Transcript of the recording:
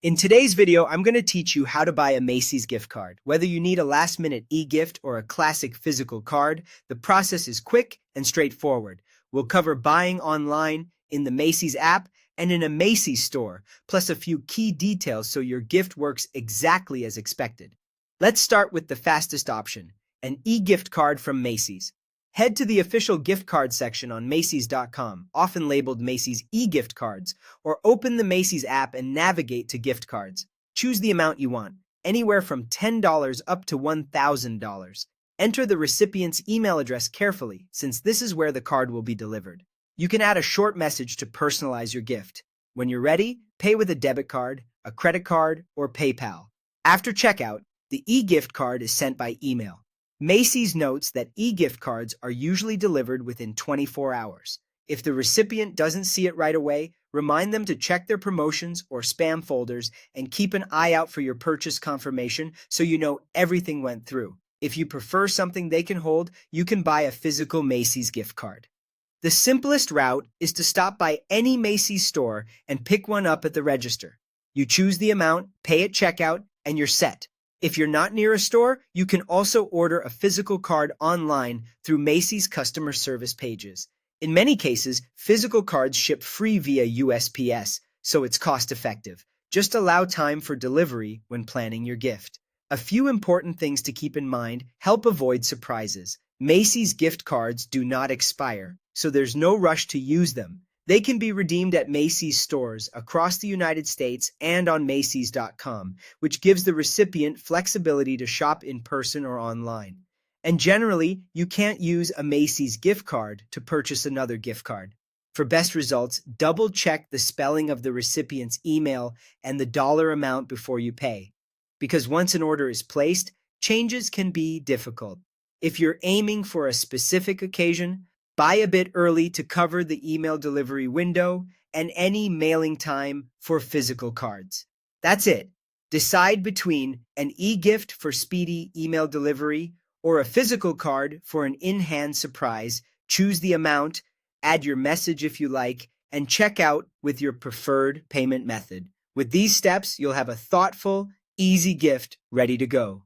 In today's video, I'm going to teach you how to buy a Macy's gift card. Whether you need a last-minute e-gift or a classic physical card, the process is quick and straightforward. We'll cover buying online, in the Macy's app, and in a Macy's store, plus a few key details so your gift works exactly as expected. Let's start with the fastest option, an e-gift card from Macy's. Head to the official gift card section on Macy's.com, often labeled Macy's e-gift cards, or open the Macy's app and navigate to gift cards. Choose the amount you want, anywhere from $10 up to $1,000. Enter the recipient's email address carefully, since this is where the card will be delivered. You can add a short message to personalize your gift. When you're ready, pay with a debit card, a credit card, or PayPal. After checkout, the e-gift card is sent by email. Macy's notes that e-gift cards are usually delivered within 24 hours. If the recipient doesn't see it right away, remind them to check their promotions or spam folders and keep an eye out for your purchase confirmation so you know everything went through. If you prefer something they can hold, you can buy a physical Macy's gift card. The simplest route is to stop by any Macy's store and pick one up at the register. You choose the amount, pay at checkout, and you're set. If you're not near a store, you can also order a physical card online through Macy's customer service pages. In many cases, physical cards ship free via USPS, so it's cost-effective. Just allow time for delivery when planning your gift. A few important things to keep in mind help avoid surprises. Macy's gift cards do not expire, so there's no rush to use them. They can be redeemed at Macy's stores across the United States and on Macy's.com, which gives the recipient flexibility to shop in person or online. And generally, you can't use a Macy's gift card to purchase another gift card. For best results, double-check the spelling of the recipient's email and the dollar amount before you pay. Because once an order is placed, changes can be difficult. If you're aiming for a specific occasion, buy a bit early to cover the email delivery window and any mailing time for physical cards. That's it. Decide between an e-gift for speedy email delivery or a physical card for an in-hand surprise. Choose the amount, add your message if you like, and check out with your preferred payment method. With these steps, you'll have a thoughtful, easy gift ready to go.